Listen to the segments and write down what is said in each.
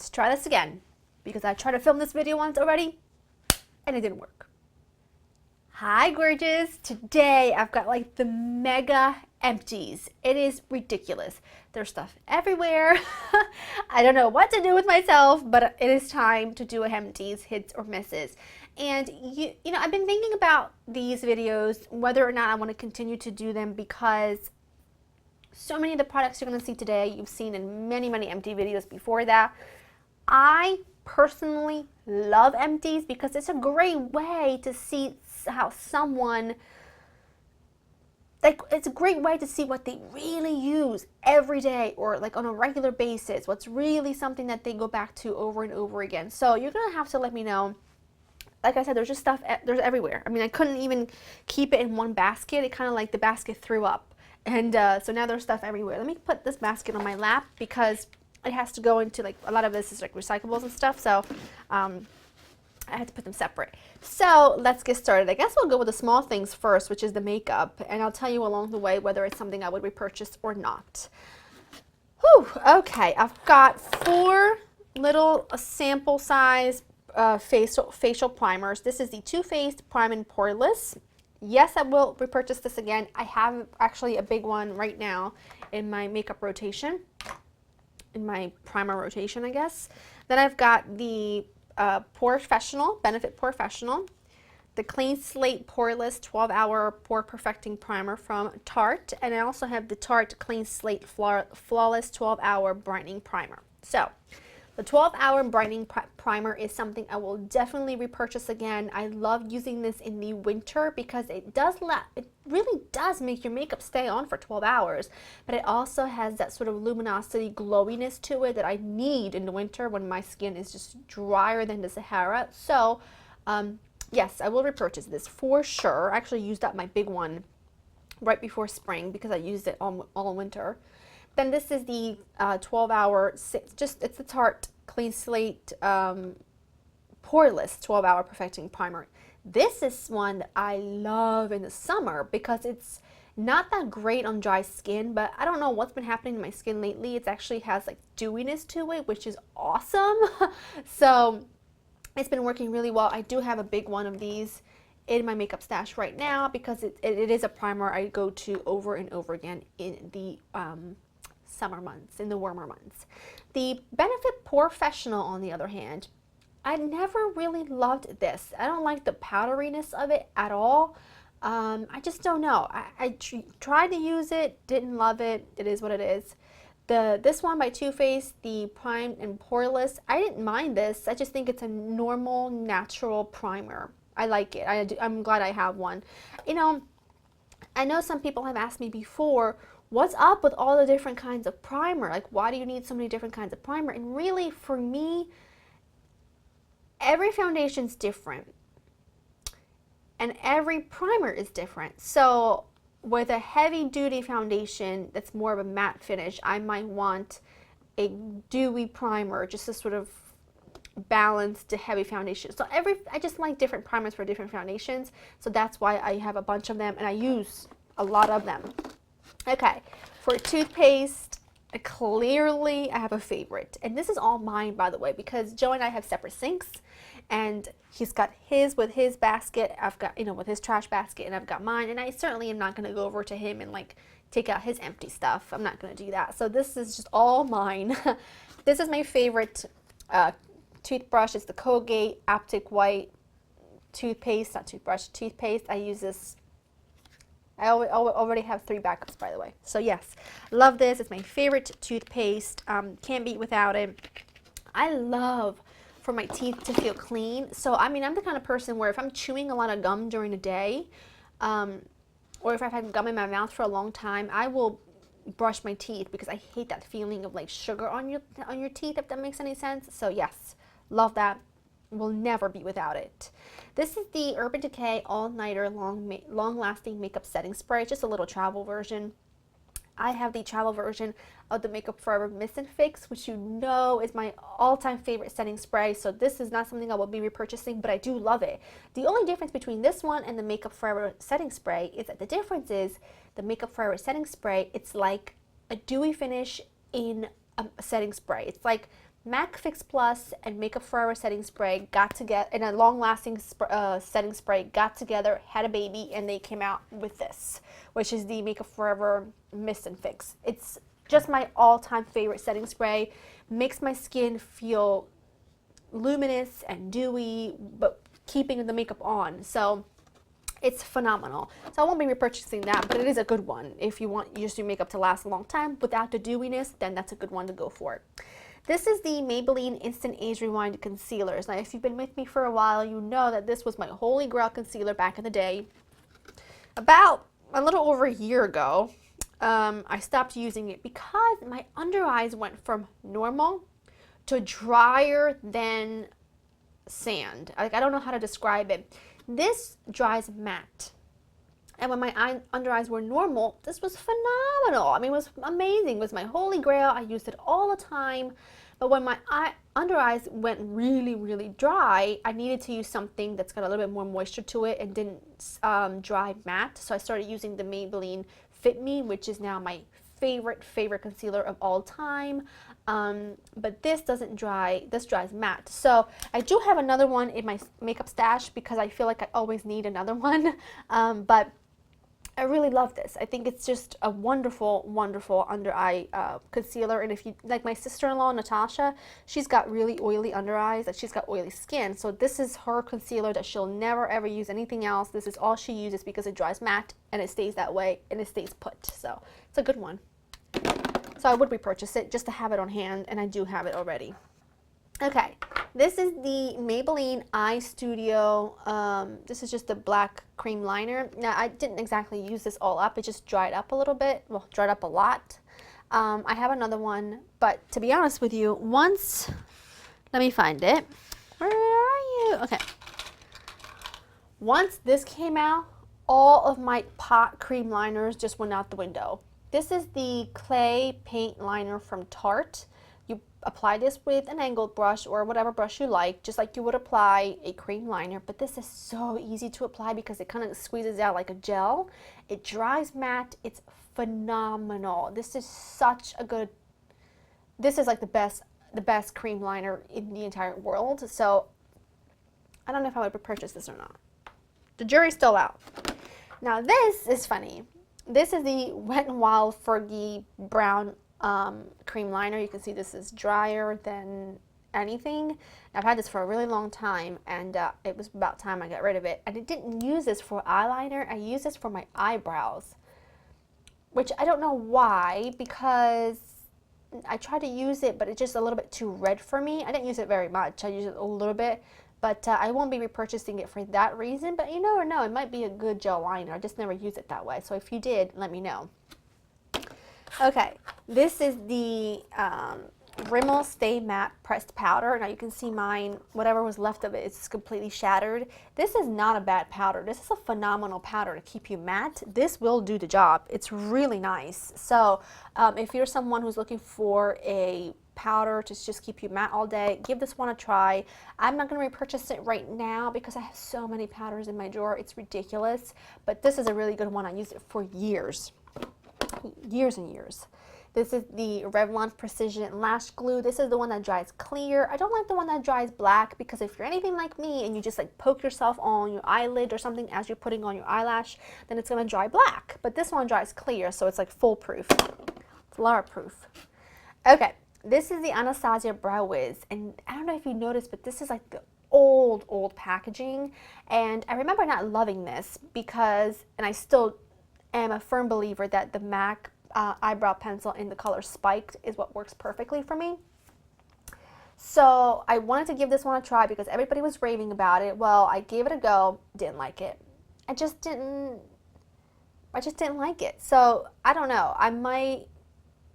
let's try this again because I tried to film this video once already and it didn't work. Hi gorgeous, today I've got like the mega empties. It is ridiculous. There's stuff everywhere. I don't know what to do with myself, but it is time to do a empties, hits or misses. And you know, I've been thinking about these videos, whether or not I want to continue to do them, because so many of the products you're going to see today, you've seen in many empty videos before that. I personally love empties because it's a great way to see how someone, like, it's a great way to see what they really use every day or like on a regular basis, what's really something that they go back to over and over again. So you're gonna have to let me know. Like I said, there's just stuff, there's everywhere. I mean, I couldn't even keep it in one basket. It kind of like the basket threw up. And so now there's stuff everywhere. Let me put this basket on my lap because it has to go into, like, a lot of this is like recyclables and stuff. So I had to put them separate. So let's get started. I guess we'll go with the small things first, which is the makeup. And I'll tell you along the way whether it's something I would repurchase or not. Whew, okay, I've got 4 little sample size facial primers. This is the Too Faced Prime and Poreless. Yes, I will repurchase this again. I have actually a big one right now in my makeup rotation, in my primer rotation, I guess. Then I've got the Benefit Professional, the Clean Slate Poreless 12-Hour Pore Perfecting Primer from Tarte, and I also have the Tarte Clean Slate Flawless 12-Hour Brightening Primer. So, the 12-hour brightening primer is something I will definitely repurchase again. I love using this in the winter because it really does make your makeup stay on for 12 hours, but it also has that sort of luminosity, glowiness to it that I need in the winter when my skin is just drier than the Sahara. So, yes, I will repurchase this for sure. I actually used up my big one right before spring because I used it all winter. Then this is the 12-hour, it's the Tarte Clean Slate Poreless 12-hour Perfecting Primer. This is one that I love in the summer because it's not that great on dry skin, but I don't know what's been happening to my skin lately. It actually has like dewiness to it, which is awesome. So it's been working really well. I do have a big one of these in my makeup stash right now because it is a primer I go to over and over again in the summer months, in the warmer months. The Benefit Professional, on the other hand, I never really loved this. I don't like the powderiness of it at all. I just don't know. I tried to use it, didn't love it. It is what it is. This one by Too Faced, the Prime and Poreless, I didn't mind this. I just think it's a normal, natural primer. I like it. I'm glad I have one. You know, I know some people have asked me before, what's up with all the different kinds of primer? Like, why do you need so many different kinds of primer? And really, for me, every foundation's different. And every primer is different. So, with a heavy-duty foundation that's more of a matte finish, I might want a dewy primer just to sort of balance the heavy foundation. So, I just like different primers for different foundations. So, that's why I have a bunch of them, and I use a lot of them. Okay, for toothpaste, clearly I have a favorite. And this is all mine, by the way, because Joe and I have separate sinks. And he's got his with his basket. I've got, you know, with his trash basket, and I've got mine. And I certainly am not going to go over to him and, like, take out his empty stuff. I'm not going to do that. So this is just all mine. This is my favorite toothbrush. It's the Colgate Optic White toothpaste, not toothbrush, toothpaste. I use this. I already have 3 backups, by the way. So yes, love this. It's my favorite toothpaste. Can't beat without it. I love for my teeth to feel clean. So, I mean, I'm the kind of person where if I'm chewing a lot of gum during the day, or if I've had gum in my mouth for a long time, I will brush my teeth because I hate that feeling of like sugar on your teeth, if that makes any sense. So yes, love that. Will never be without it. This is the Urban Decay All-Nighter Long-Lasting Makeup Setting Spray, just a little travel version. I have the travel version of the Makeup Forever Mist and Fix, which you know is my all-time favorite setting spray. So this is not something I will be repurchasing, but I do love it. The only difference between this one and the Makeup Forever setting spray is that the difference is the Makeup Forever setting spray, it's like a dewy finish in a setting spray. It's like MAC Fix Plus and Makeup Forever setting spray got together, and a long-lasting setting spray got together, had a baby, and they came out with this, which is the Makeup Forever Mist and Fix. It's just my all-time favorite setting spray. Makes my skin feel luminous and dewy, but keeping the makeup on. So it's phenomenal. So I won't be repurchasing that, but it is a good one. If you want just your makeup to last a long time without the dewiness, then that's a good one to go for. This is the Maybelline Instant Age Rewind Concealers. Now, if you've been with me for a while, you know that this was my holy grail concealer back in the day. About a little over a year ago, I stopped using it because my under eyes went from normal to drier than sand. Like, I don't know how to describe it. This dries matte. And when my under eyes were normal, this was phenomenal. I mean, it was amazing. It was my holy grail. I used it all the time. But when my under eyes went really, really dry, I needed to use something that's got a little bit more moisture to it and didn't dry matte. So I started using the Maybelline Fit Me, which is now my favorite concealer of all time. But this doesn't dry, this dries matte. So I do have another one in my makeup stash because I feel like I always need another one. But I really love this. I think it's just a wonderful, wonderful under eye concealer. And if you, like my sister-in-law, Natasha, she's got really oily under eyes, like she's got oily skin. So this is her concealer that she'll never ever use anything else. This is all she uses because it dries matte and it stays that way and it stays put. So it's a good one. So I would repurchase it just to have it on hand, and I do have it already. Okay, this is the Maybelline Eye Studio. This is just the black cream liner. Now, I didn't exactly use this all up. It just dried up a little bit. Well, dried up a lot. I have another one, but to be honest with you, once, let me find it. Where are you? Okay. Once this came out, all of my pot cream liners just went out the window. This is the clay paint liner from Tarte. You apply this with an angled brush or whatever brush you like, just like you would apply a cream liner. But this is so easy to apply because it kind of squeezes out like a gel. It dries matte. It's phenomenal. This is such a good, this is like the best cream liner in the entire world. So I don't know if I would purchase this or not. The jury's still out. Now this is funny. This is the Wet n Wild Fergie Brown cream liner. You can see this is drier than anything. I've had this for a really long time, and it was about time I got rid of it. And I didn't use this for eyeliner. I use this for my eyebrows, which I don't know why, because I tried to use it, but it's just a little bit too red for me. I didn't use it very much. I used it a little bit. But I won't be repurchasing it for that reason. But you never know. It might be a good gel liner. I just never use it that way. So if you did, let me know. Okay. This is the Rimmel Stay Matte Pressed Powder. Now you can see mine, whatever was left of it, it's completely shattered. This is not a bad powder. This is a phenomenal powder to keep you matte. This will do the job. It's really nice. So if you're someone who's looking for a powder to just keep you matte all day, give this one a try. I'm not going to repurchase it right now because I have so many powders in my drawer. It's ridiculous. But this is a really good one. I used it for years. Years and years. This is the Revlon Precision Lash Glue. This is the one that dries clear. I don't like the one that dries black because if you're anything like me and you just like poke yourself on your eyelid or something as you're putting on your eyelash, then it's going to dry black. But this one dries clear, so it's like foolproof. It's Lara proof. Okay. This is the Anastasia Brow Wiz, and I don't know if you noticed, but this is like the old packaging, and I remember not loving this because, and I still am a firm believer that the MAC eyebrow pencil in the color Spiked is what works perfectly for me. So I wanted to give this one a try because everybody was raving about it. Well, I gave it a go, didn't like it. I just didn't like it. So I don't know, I might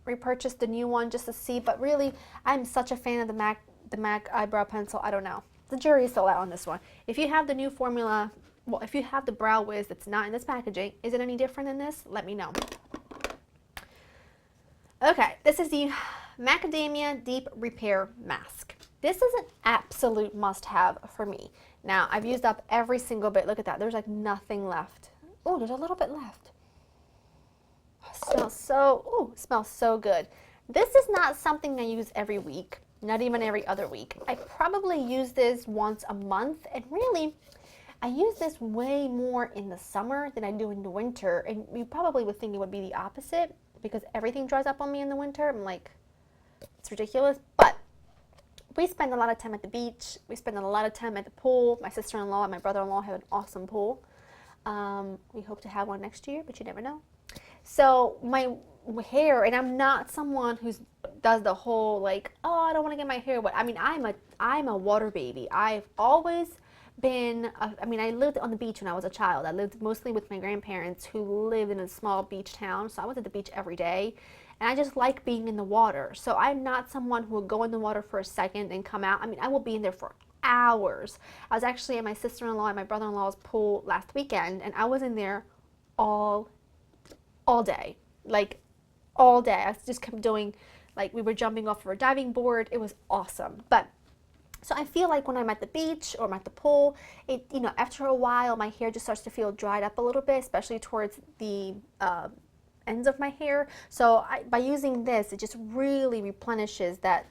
repurchase the new one just to see, but really I'm such a fan of the MAC eyebrow pencil. I don't know. The jury is still out on this one. If you have the new formula, well, if you have the Brow Wiz that's not in this packaging, is it any different than this? Let me know. Okay, this is the Macadamia Deep Repair Mask. This is an absolute must-have for me. Now, I've used up every single bit. Look at that. There's like nothing left. Oh, there's a little bit left. Smells so good. This is not something I use every week. not even every other week. I probably use this once a month, and really, I use this way more in the summer than I do in the winter, and you probably would think it would be the opposite because everything dries up on me in the winter. I'm like, it's ridiculous, but we spend a lot of time at the beach. We spend a lot of time at the pool. My sister-in-law and my brother-in-law have an awesome pool. We hope to have one next year, but you never know. So my hair, and I'm not someone who does the whole like, oh, I don't want to get my hair wet. I mean, I'm a water baby. I've always been, I lived on the beach when I was a child. I lived mostly with my grandparents who lived in a small beach town, so I was at the beach every day. And I just like being in the water. So I'm not someone who will go in the water for a second and come out. I mean, I will be in there for hours. I was actually at my sister-in-law and my brother-in-law's pool last weekend, and I was in there all day. Like, all day. I just kept doing, like, we were jumping off of a diving board. It was awesome. But so I feel like when I'm at the beach or I'm at the pool, after a while, my hair just starts to feel dried up a little bit, especially towards the ends of my hair. So by using this, it just really replenishes that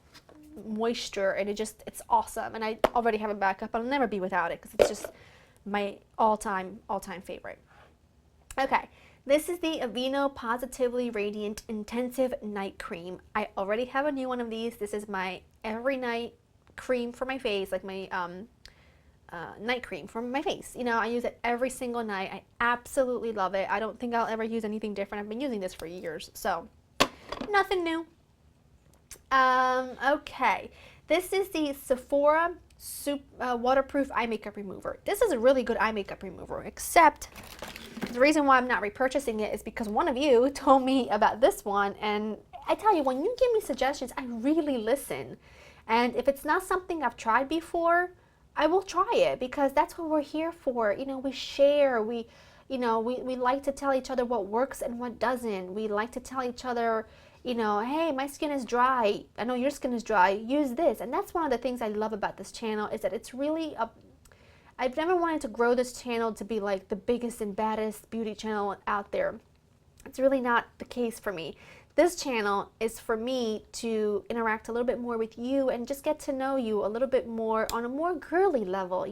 moisture, and it's awesome. And I already have a backup. I'll never be without it because it's just my all-time favorite. Okay, this is the Aveeno Positively Radiant Intensive Night Cream. I already have a new one of these. This is my every night cream for my face, like my night cream for my face. I use it every single night. I absolutely love it. I don't think I'll ever use anything different. I've been using this for years, so nothing new. Okay, this is the Sephora Waterproof Eye Makeup Remover. This is a really good eye makeup remover, except the reason why I'm not repurchasing it is because one of you told me about this one, and I tell you, when you give me suggestions, I really listen. And if it's not something I've tried before, I will try it, because that's what we're here for. We share, we like to tell each other what works and what doesn't. We like to tell each other, hey, my skin is dry. I know your skin is dry. Use this. And that's one of the things I love about this channel, is that it's really I've never wanted to grow this channel to be like the biggest and baddest beauty channel out there. It's really not the case for me. This channel is for me to interact a little bit more with you and just get to know you a little bit more on a more girly level,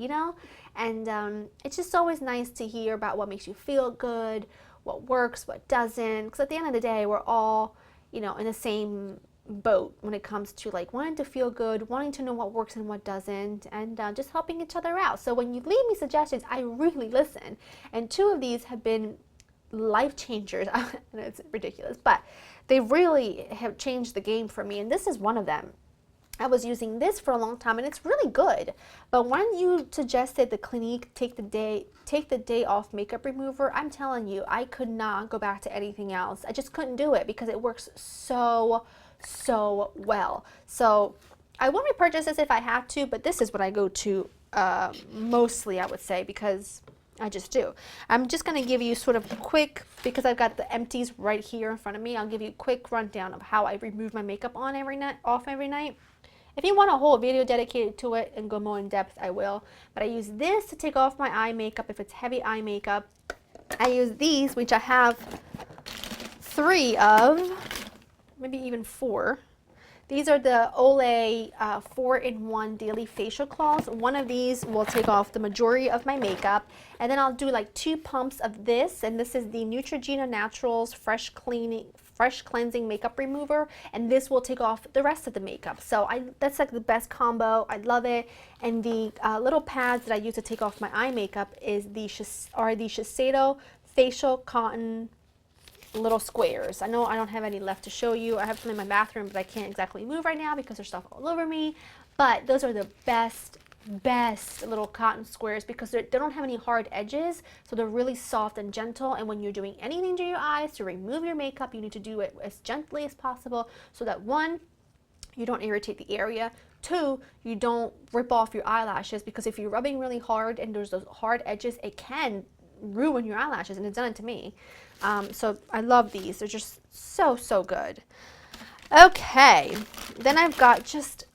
And it's just always nice to hear about what makes you feel good, what works, what doesn't. Because at the end of the day, we're all, in the same boat when it comes to like wanting to feel good, wanting to know what works and what doesn't, and just helping each other out. So when you leave me suggestions, I really listen. And 2 of these have been life changers. I know it's ridiculous, but they really have changed the game for me, and this is one of them. I was using this for a long time, and it's really good. But when you suggested the Clinique take the day off makeup remover, I'm telling you, I could not go back to anything else. I just couldn't do it because it works so well. So I would repurchase this if I had to, but this is what I go to mostly, I would say, because I just do. I'm just going to give you sort of a quick, because I've got the Empties right here in front of me, I'll give you a quick rundown of how I remove my makeup off every night. If you want a whole video dedicated to it and go more in depth, I will. But I use this to take off my eye makeup if it's heavy eye makeup. I use these, which I have 3 of, maybe even 4. These are the Olay 4-in-1 Daily Facial Cloths. One of these will take off the majority of my makeup. And then I'll do like 2 pumps of this. And this is the Neutrogena Naturals Fresh Cleansing Makeup Remover. And this will take off the rest of the makeup. So that's like the best combo. I love it. And the little pads that I use to take off my eye makeup is the Shiseido Facial Cotton little squares. I know I don't have any left to show you. I have some in my bathroom, but I can't exactly move right now because there's stuff all over me. But those are the best little cotton squares because they don't have any hard edges, so they're really soft and gentle. And when you're doing anything to your eyes to remove your makeup, you need to do it as gently as possible so that 1, you don't irritate the area. 2, you don't rip off your eyelashes, because if you're rubbing really hard and there's those hard edges, it can ruin your eyelashes, and it's done it to me. So I love these. They're just so good. Okay, then I've got just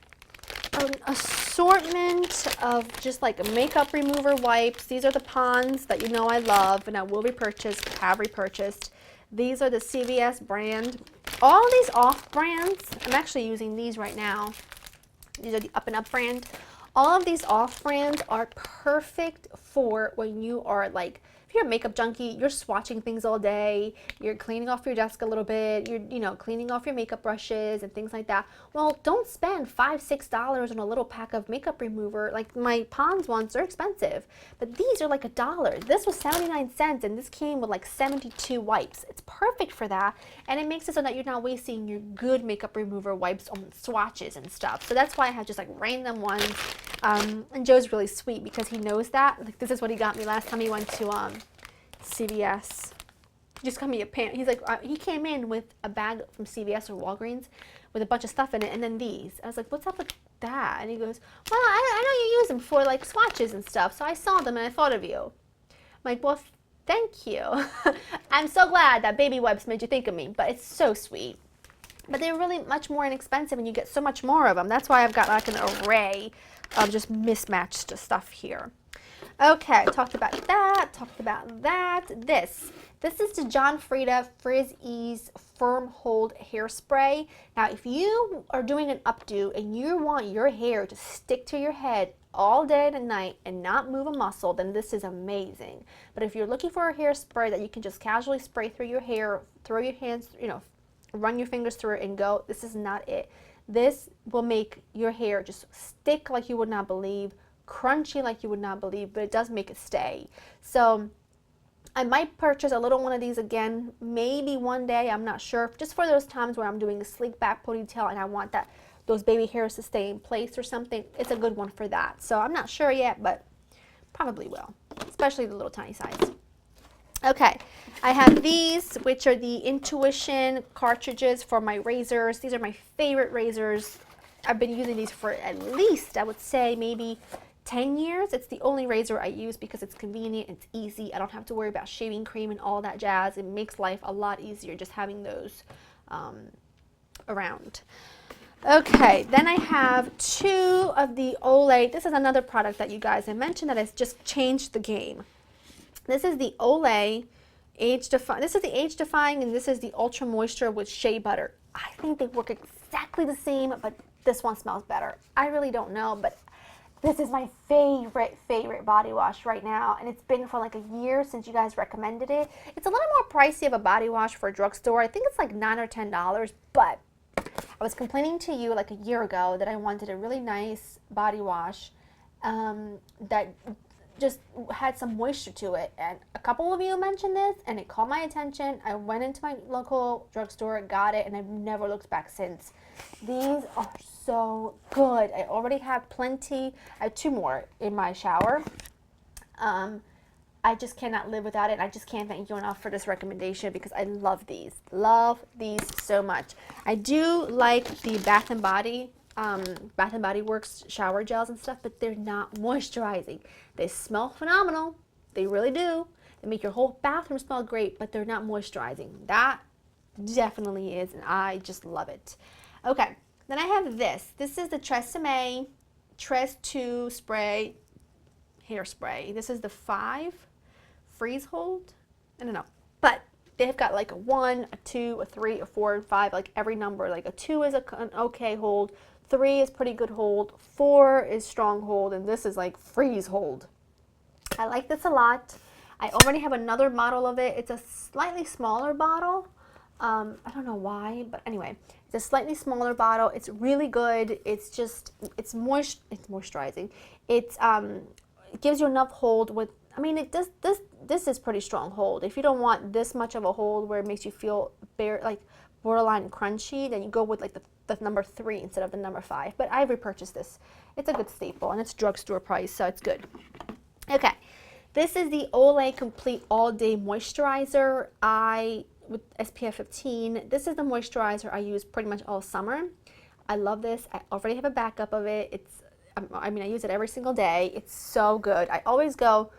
an assortment of just like makeup remover wipes. These are the Pond's that you know I love and I will repurchase, have repurchased. These are the CVS brand. All these off brands, I'm actually using these right now. These are the Up and Up brand. All of these off brands are perfect for when you are like, if you're a makeup junkie, you're swatching things all day, you're cleaning off your desk a little bit, you're, you know, cleaning off your makeup brushes and things like that. Well, don't spend $5-6 on a little pack of makeup remover. Like my Pond's ones are expensive, but these are like $1. This was 79 cents and this came with like 72 wipes. It's perfect for that, and it makes it so that you're not wasting your good makeup remover wipes on swatches and stuff. So that's why I have just like random ones. And Joe's really sweet because he knows that. Like this is what he got me last time he went to CVS. He just got me a pan. He's like, he came in with a bag from CVS or Walgreens with a bunch of stuff in it, and then these. I was like, what's up with that? And he goes, well, I know you use them for like swatches and stuff, so I saw them and I thought of you. I'm like, well, thank you. I'm so glad that baby wipes made you think of me, but it's so sweet. But they're really much more inexpensive and you get so much more of them. That's why I've got like an array of just mismatched stuff here. Okay, talked about that, talked about that. This is the John Frieda Frizz Ease Firm Hold Hairspray. Now, if you are doing an updo and you want your hair to stick to your head all day and night and not move a muscle, then this is amazing. But if you're looking for a hairspray that you can just casually spray through your hair, throw your hands, you know, run your fingers through it and go, this is not it. This will make your hair just stick like you would not believe, crunchy like you would not believe, but it does make it stay. So I might purchase a little one of these again, maybe one day, I'm not sure, just for those times where I'm doing a sleek back ponytail and I want those baby hairs to stay in place or something. It's a good one for that. So I'm not sure yet, but probably will, especially the little tiny size. Okay, I have these, which are the Intuition cartridges for my razors. These are my favorite razors. I've been using these for at least, I would say, maybe 10 years. It's the only razor I use because it's convenient, it's easy. I don't have to worry about shaving cream and all that jazz. It makes life a lot easier just having those around. Okay, then I have two of the Olay. This is another product that you guys have mentioned that has just changed the game. This is the Olay Age Defying. This is the Age Defying, and this is the Ultra Moisture with Shea Butter. I think they work exactly the same, but this one smells better. I really don't know, but this is my favorite body wash right now, and it's been for like a year since you guys recommended it. It's a little more pricey of a body wash for a drugstore. I think it's like $9 or $10, but I was complaining to you like a year ago that I wanted a really nice body wash that just had some moisture to it, and a couple of you mentioned this and it caught my attention. I went into my local drugstore, got it, and I've never looked back since. These are so good. I already have plenty. I have two more in my shower. I just cannot live without it, and I just can't thank you enough for this recommendation because I love these so much. I do like the Bath and Body Works shower gels and stuff, but they're not moisturizing. They smell phenomenal. They really do. They make your whole bathroom smell great, but they're not moisturizing. That definitely is, and I just love it. Okay, then I have this. This is the Tresemme Tres 2 Spray Hairspray. This is the 5 freeze hold. I don't know, but they've got like a 1, a 2, a 3, a 4, and 5, like every number. Like a 2 is an okay hold, 3 is pretty good hold, 4 is strong hold, and this is like freeze hold. I like this a lot. I already have another bottle of it. It's a slightly smaller bottle. I don't know why, but anyway, it's a slightly smaller bottle. It's really good. It's just, it's moisturizing. It gives you enough hold with, I mean, it does, this is pretty strong hold. If you don't want this much of a hold where it makes you feel like borderline crunchy, then you go with like the number 3 instead of the number 5. But I repurchased this. It's a good staple, and it's drugstore price, so it's good. Okay, this is the Olay Complete All Day Moisturizer. With SPF 15. This is the moisturizer I use pretty much all summer. I love this. I already have a backup of it. I use it every single day. It's so good. I always go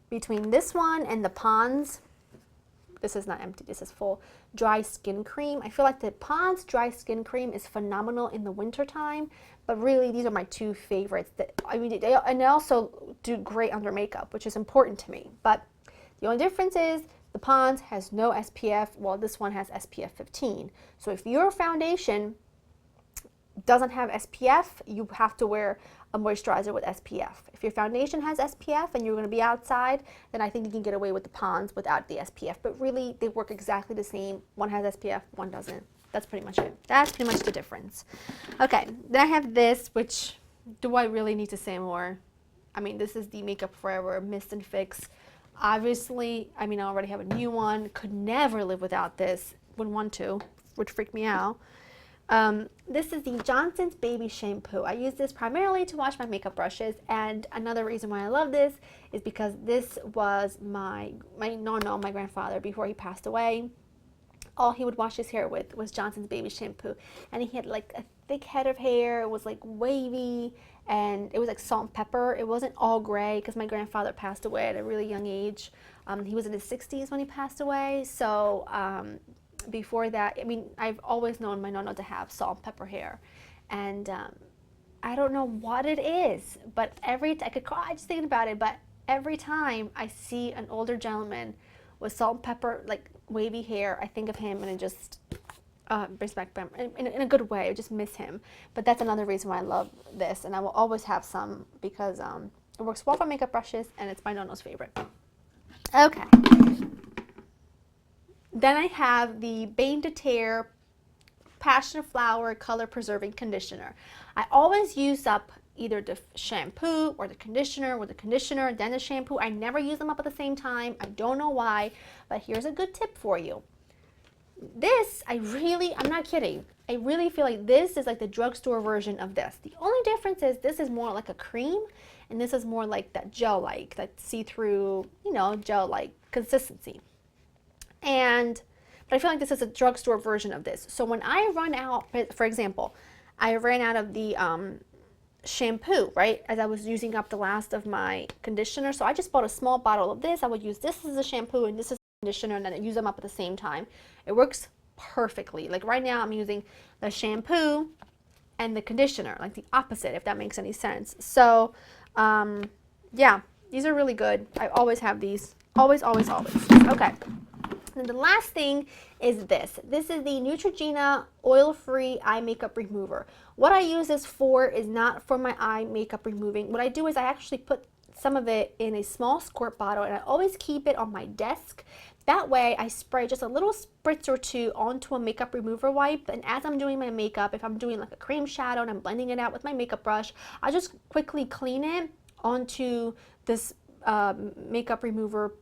between this one and the Pond's. This is not empty, this is full. Dry Skin Cream. I feel like the Pond's Dry Skin Cream is phenomenal in the winter time, but really these are my two favorites. And they also do great under makeup, which is important to me. But the only difference is the Pond's has no SPF, while this one has SPF 15. So if your foundation doesn't have SPF, you have to wear a moisturizer with SPF. If your foundation has SPF and you're going to be outside, then I think you can get away with the Pond's without the SPF. But really, they work exactly the same. One has SPF, one doesn't. That's pretty much it. That's pretty much the difference. Okay, then I have this, which, do I really need to say more? I mean, this is the Makeup Forever Mist and Fix. Obviously, I mean, I already have a new one. Could never live without this. Wouldn't want to, would freak me out. This is the Johnson's Baby Shampoo. I use this primarily to wash my makeup brushes, and another reason why I love this is because this was my grandfather before he passed away. All he would wash his hair with was Johnson's Baby Shampoo, and he had like a thick head of hair. It was like wavy, and it was like salt and pepper. It wasn't all gray because my grandfather passed away at a really young age. He was in his 60s when he passed away, so before that, I mean, I've always known my nonna to have salt and pepper hair, and I don't know what it is, but I could cry just thinking about it, but every time I see an older gentleman with salt and pepper, like wavy hair, I think of him, and it just brings back in a good way. I just miss him. But that's another reason why I love this, and I will always have some because it works well for makeup brushes, and it's my nonno's favorite. Okay. Then I have the Bane to Tear Passion Flower Color Preserving Conditioner. I always use up either the shampoo or the conditioner, then the shampoo. I never use them up at the same time. I don't know why, but here's a good tip for you. This, I'm not kidding. I really feel like this is like the drugstore version of this. The only difference is this is more like a cream, and this is more like that gel-like, that see-through, you know, gel-like consistency. But I feel like this is a drugstore version of this. So when I run out, for example, I ran out of the shampoo, right, as I was using up the last of my conditioner. So I just bought a small bottle of this. I would use this as a shampoo and this as a conditioner, and then I use them up at the same time. It works perfectly. Like right now I'm using the shampoo and the conditioner, like the opposite, if that makes any sense. So yeah, these are really good. I always have these. Always, always, always. Okay. And the last thing is this. This is the Neutrogena Oil-Free Eye Makeup Remover. What I use this for is not for my eye makeup removing. What I do is I actually put some of it in a small squirt bottle, and I always keep it on my desk. That way I spray just a little spritz or two onto a makeup remover wipe, and as I'm doing my makeup, if I'm doing like a cream shadow and I'm blending it out with my makeup brush, I just quickly clean it onto this makeup remover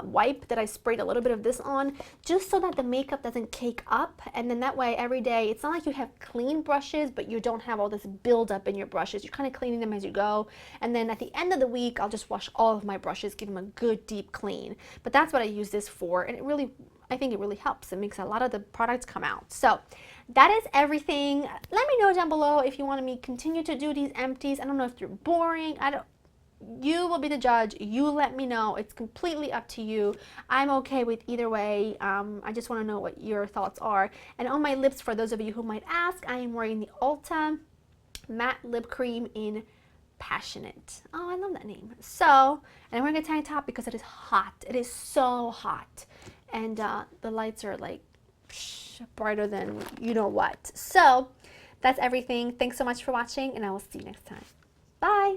wipe that I sprayed a little bit of this on, just so that the makeup doesn't cake up, and then that way every day it's not like you have clean brushes but you don't have all this buildup in your brushes. You're kind of cleaning them as you go, and then at the end of the week I'll just wash all of my brushes, give them a good deep clean. But that's what I use this for, and I think it really helps. It makes a lot of the products come out. So that is everything. Let me know down below if you want me to continue to do these empties. I don't know if they're boring. You will be the judge. You let me know. It's completely up to you. I'm okay with either way. I just want to know what your thoughts are. And on my lips, for those of you who might ask, I am wearing the Ulta Matte Lip Cream in Passionate. Oh, I love that name. So, and I'm wearing a tank top because it is hot. It is so hot. And the lights are like brighter than you know what. So, that's everything. Thanks so much for watching, and I will see you next time. Bye.